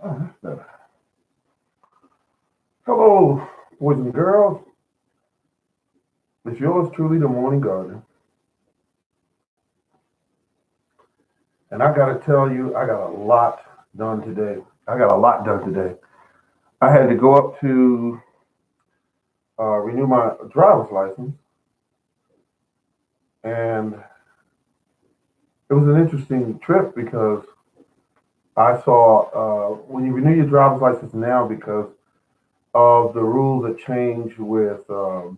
Oh, that's better. Hello, boys and girls. It's yours truly, the Morning Garden. And I got to tell you, I got a lot done today. I got a lot done today. I had to go up to renew my driver's license, and it was an interesting trip because I saw when you renew your driver's license now because of the rules that change with the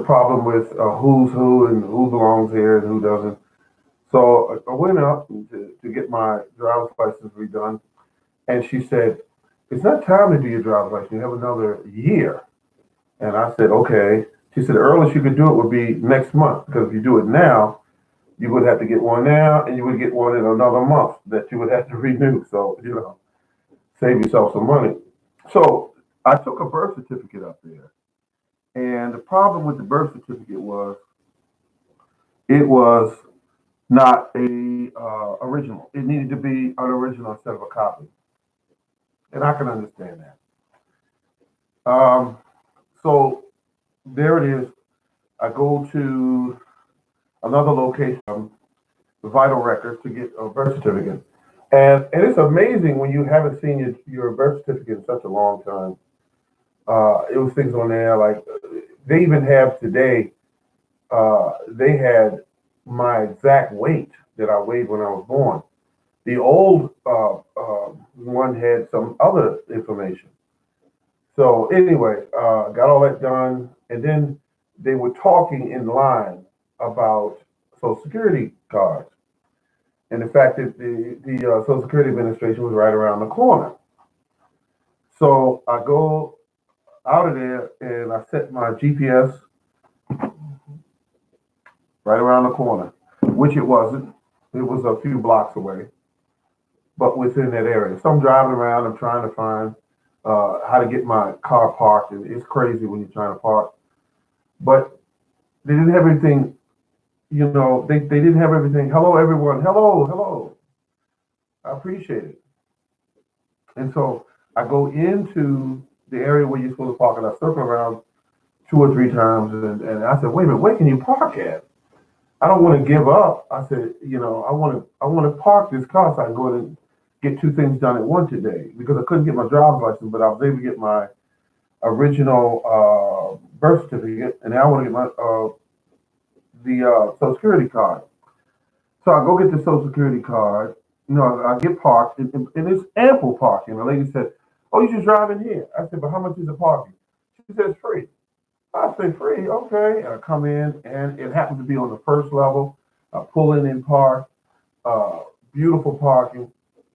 problem with who's who and who belongs here and who doesn't. So I went up to get my driver's license redone, and she said, "It's not time to do your driver's license. You have another year." And I said, "Okay." She said, "The earliest you could do it would be next month because if you do it now, you would have to get one now, and you would get one in another month that you would have to renew. So save yourself some money." So I took a birth certificate up there, and the problem with the birth certificate was it was not a original. It needed to be an original instead of a copy, and I can understand that. So there it is. I go to another location, the vital records, to get a birth certificate, and it's amazing when you haven't seen your birth certificate in such a long time. It was things on there like they even have today. They had my exact weight that I weighed when I was born. The old one had some other information. So anyway, got all that done, and then they were talking in line about Social Security cards, and the fact that the Social Security Administration was right around the corner. So I go out of there and I set my GPS right around the corner, which it wasn't. It was a few blocks away, but within that area. So I'm driving around. I'm trying to find how to get my car parked, and it's crazy when you're trying to park. But they didn't have everything. They didn't have everything. Hello, everyone. Hello, hello. I appreciate it. And so I go into the area where you're supposed to park, and I circle around two or three times, and I said, "Wait a minute, where can you park at? I don't want to give up." I said, I want to park this car so I can go in and get two things done at once today because I couldn't get my driver's license, but I was able to get my original birth certificate, and now I want to get my the Social Security card. So I go get the Social Security card. I get parked, and it's ample parking. The lady said, "Oh, you just drive in here." I said, "But how much is the parking?" She said, "It's free." I said, "Free, okay." And I come in, and it happened to be on the first level. I pull in and park. Uh, Beautiful parking,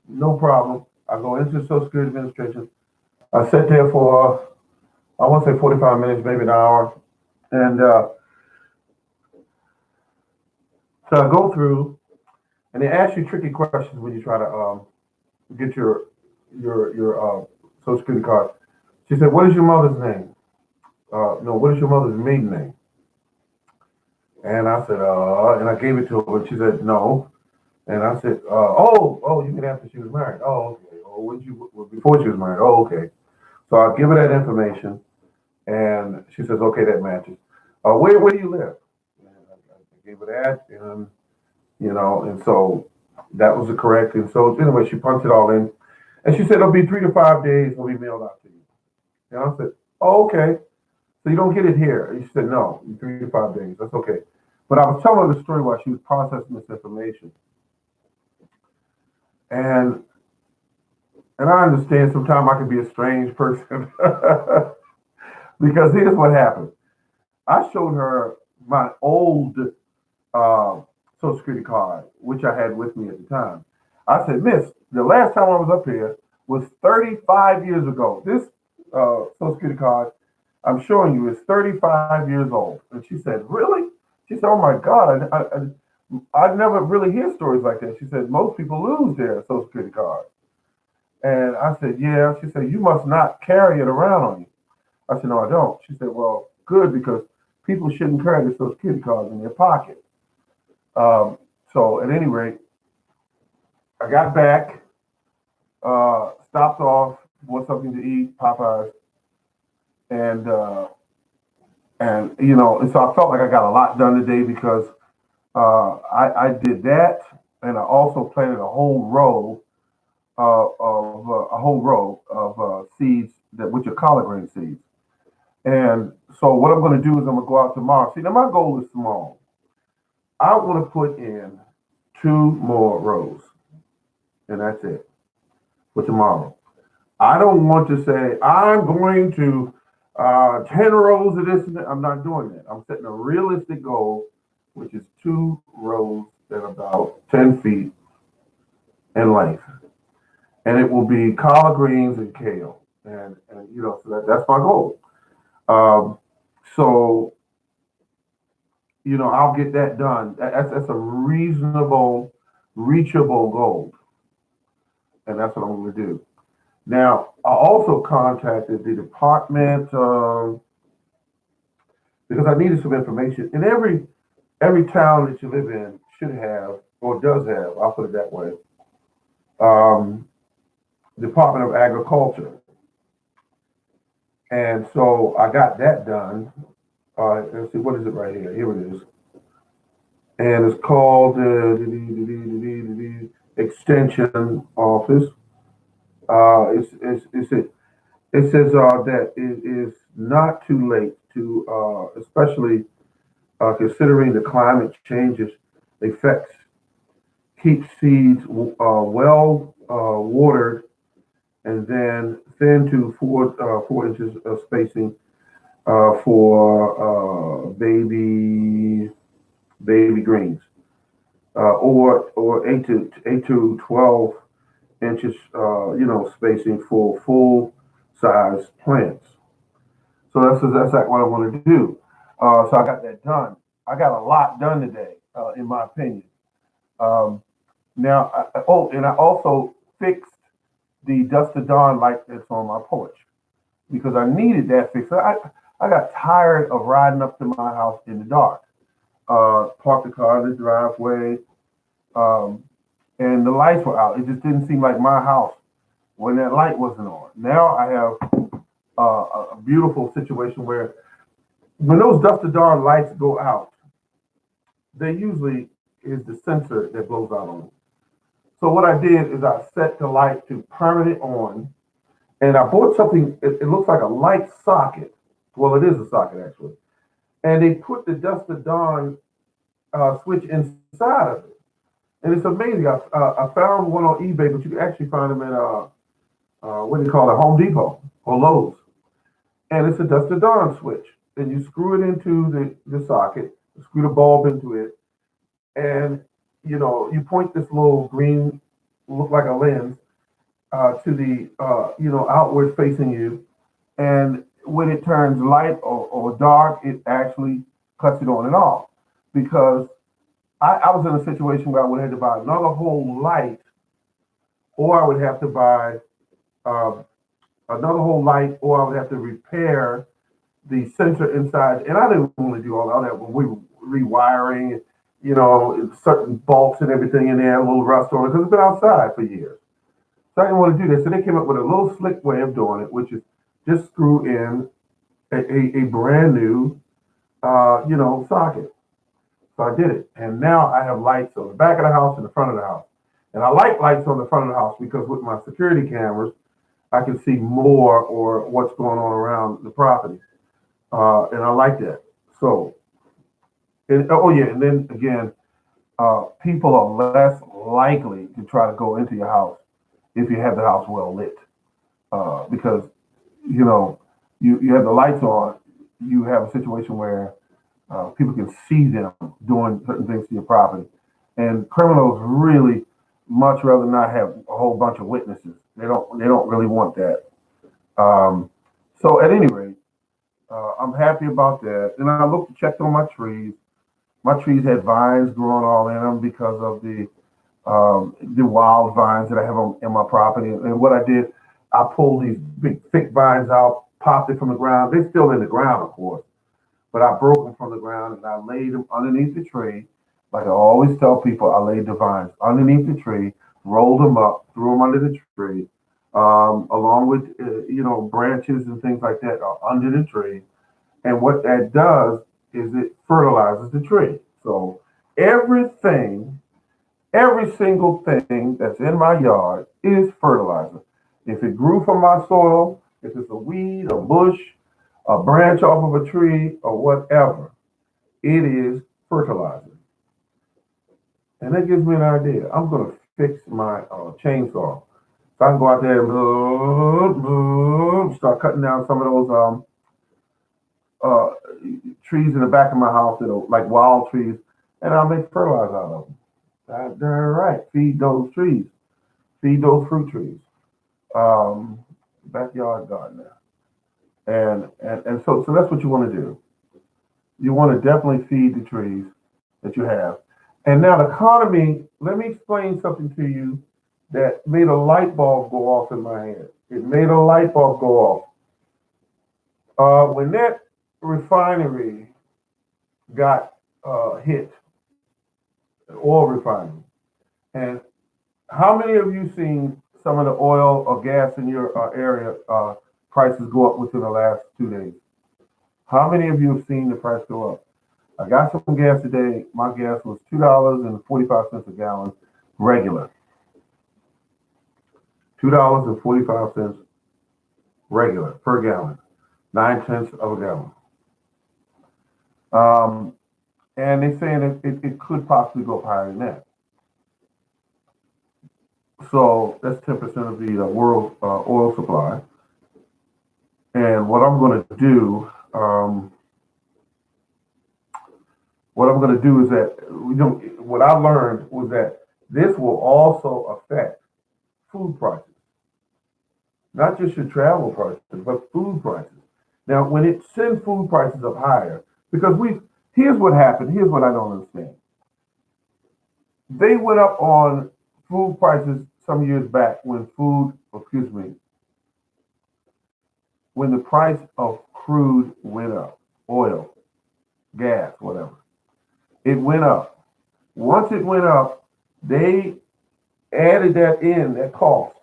no problem. I go into the Social Security Administration. I sit there for, I want to say 45 minutes, maybe an hour. And so I go through, and they ask you tricky questions when you try to get your Social Security card. She said, "What is your mother's name?" No, "What is your mother's maiden name?" And I said, and I gave it to her, and she said, "No." And I said, "Oh, you mean after she was married? Oh, okay. Oh, well, before she was married? Oh, okay." So I give her that information, and she says, "Okay, that matches." Where do you live? And I gave her that, and so that was the correct. And so anyway, she punched it all in, and she said, "It'll be 3 to 5 days. It'll be mailed out to you." And I said, "Oh, okay. So you don't get it here?" And she said, "No, 3 to 5 days. That's okay." But I was telling her the story while she was processing this information, and I understand sometimes I can be a strange person because here's what happened. I showed her my old uh, Social Security card, which I had with me at the time. I said, "Miss, the last time I was up here was 35 years ago. This Social Security card I'm showing you is 35 years old." And she said, "Really?" She said, "Oh my God, I never really hear stories like that." She said, "Most people lose their Social Security card." And I said, "Yeah." She said, "You must not carry it around on you." I said, "No, I don't." She said, "Well, good, because people shouldn't carry their Social Security cards in their pocket." Um, so at any rate, I got back, stopped off, bought something to eat, Popeyes, and and so I felt like I got a lot done today because I did that, and I also planted a whole row of seeds that which are collard green seeds. And so what I'm going to do is I'm going to go out tomorrow. See, now my goal is small. I want to put in two more rows, and that's it for tomorrow. I don't want to say I'm going to 10 rows of this and that. I'm not doing that. I'm setting a realistic goal, which is two rows that are about 10 feet in length, and it will be collard greens and kale, and so that's my goal. Um, so I'll get that done. That's a reasonable, reachable goal, and that's what I'm going to do. Now, I also contacted the department because I needed some information. And every town that you live in should have, or does have, I'll put it that way, um, Department of Agriculture. And so I got that done. Let's see, what is it right here? Here it is. And it's called the Extension Office. It says that it is not too late to, especially considering the climate changes effects, keep seeds well watered and then thin to 4 inches of spacing for baby greens, or 8 to 12 inches, spacing for full size plants. So that's like what I want to do. So I got that done. I got a lot done today, in my opinion. Um, and I also fixed the dusk to dawn light that's on my porch because I needed that fixed. I got tired of riding up to my house in the dark. Parked the car in the driveway, um, and the lights were out. It just didn't seem like my house when that light wasn't on. Now I have a beautiful situation where when those dusk to dawn lights go out, they usually is the sensor that blows out on them. So what I did is I set the light to permanent on, and I bought something. It looks like a light socket. Well, it is a socket actually, and they put the dusk to dawn switch inside of it, and it's amazing. I found one on eBay, but you can actually find them at what do you call it, Home Depot or Lowe's, and it's a dusk to dawn switch. And you screw it into the socket, screw the bulb into it, and you point this little green, look like a lens, to the outward facing you, and when it turns light or dark, it actually cuts it on and off. Because I was in a situation where I would have to buy another whole light, or I would have to buy uh, another whole light, or I would have to repair the sensor inside. And I didn't want to do all that when we were rewiring, certain bolts and everything in there, a little rust on it, because it's been outside for years. So I didn't want to do that. So they came up with a little slick way of doing it, which is just screw in a brand new, socket. So I did it. And now I have lights on the back of the house and the front of the house. And I like lights on the front of the house because with my security cameras, I can see more or what's going on around the property. And I like that. So, oh yeah, and then again, people are less likely to try to go into your house if you have the house well lit, because you have the lights on. You have a situation where people can see them doing certain things to your property, and criminals really much rather not have a whole bunch of witnesses. They don't really want that. Um, so at any rate, I'm happy about that. And I looked, checked on my trees. My trees had vines growing all in them because of the wild vines that I have in my property. And what I did, I pulled these big thick vines out, popped it from the ground. They're still in the ground, of course, but I broke them from the ground and I laid them underneath the tree. Like I always tell people, I laid the vines underneath the tree rolled them up, threw them under the tree, along with branches and things like that are under the tree. And what that does is it fertilizes the tree. So everything, every single thing that's in my yard is fertilizer. If it grew from my soil, if it's a weed, a bush, a branch off of a tree, or whatever, it is fertilizer. And that gives me an idea. I'm going to fix my chainsaw. So I can go out there and start cutting down some of those uh, trees in the back of my house that are like wild trees, and I'll make fertilizer out of them. That's right. Feed those trees. Feed those fruit trees. Um, Backyard gardener. And so that's what you want to do. You want to definitely feed the trees that you have. And now the economy, let me explain something to you that made a light bulb go off in my head. It made a light bulb go off. When that refinery got hit, oil refinery, and how many of you seen some of the oil or gas in your area prices go up within the last 2 days? How many of you have seen the price go up? I got some gas today. My gas was $2.45 a gallon, regular. $2.45 regular per gallon, 9 tenths of a gallon. Um, and they're saying it could possibly go up higher than that. So that's 10% of the world oil supply. And what I'm going to do is that what I learned was that this will also affect food prices, not just your travel prices, but food prices. Now, when it sends food prices up higher, because here's what happened. Here's what I don't understand. They went up on food prices some years back when the price of crude went up, oil, gas, whatever. It went up. Once it went up, they added that cost,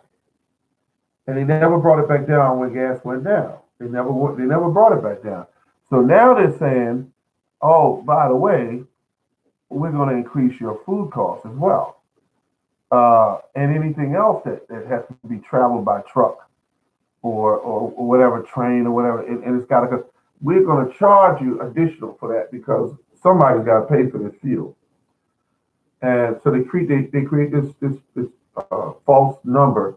and they never brought it back down when gas went down. They never brought it back down. So now they're saying, oh, by the way, we're going to increase your food costs as well, and anything else that has to be traveled by truck or whatever train or whatever, and it's got to go. We're going to charge you additional for that because somebody's got to pay for this fuel. And so they create this false number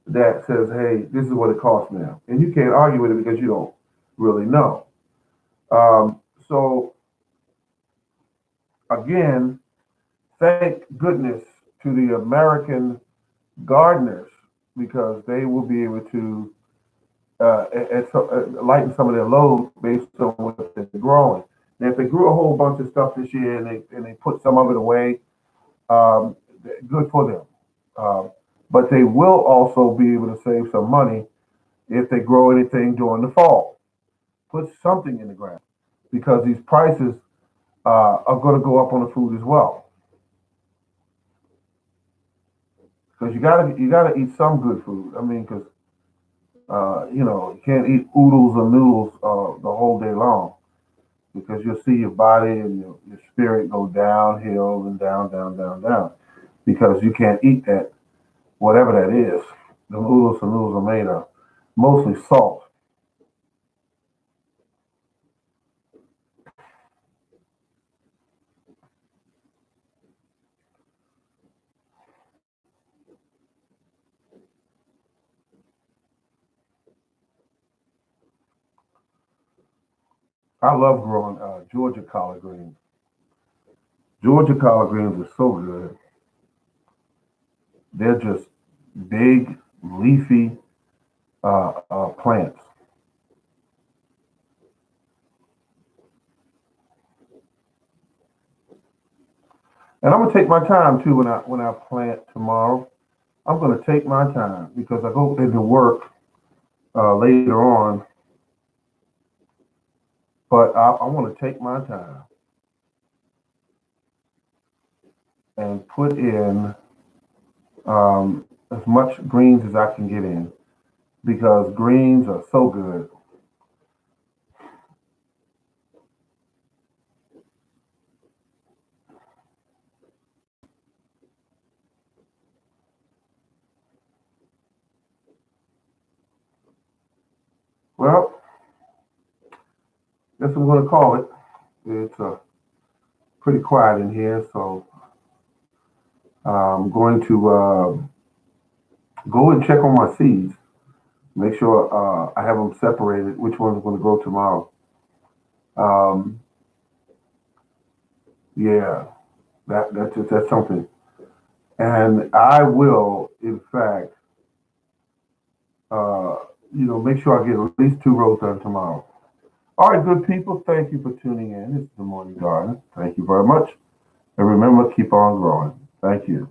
that says, hey, this is what it costs now. And you can't argue with it because you don't really know. So again, thank goodness to the American gardeners because they will be able to lighten some of their load based on what they're growing. Now, if they grew a whole bunch of stuff this year and they put some of it away, um, good for them. But they will also be able to save some money if they grow anything during the fall. Put something in the ground because these prices are going to go up on the food as well. Because you gotta eat some good food. I mean, because you can't eat oodles or noodles the whole day long because you'll see your body and your spirit go downhill and down, down, down, down because you can't eat that whatever that is. The oodles and noodles are made of mostly salt. I love growing Georgia collard greens. Georgia collard greens are so good. They're just big, leafy plants. And I'm gonna take my time too when I plant tomorrow. I'm gonna take my time because I go into work later on, but I want to take my time and put in as much greens as I can get in because greens are so good. Well, that's what I'm going to call it. It's pretty quiet in here, so I'm going to go and check on my seeds. Make sure I have them separated. Which ones are going to grow tomorrow? Um, yeah, that's something. And I will, in fact, uh, make sure I get at least 2 rows done tomorrow. All right, good people. Thank you for tuning in. It's the Morning Garden. Thank you very much. And remember, keep on growing. Thank you.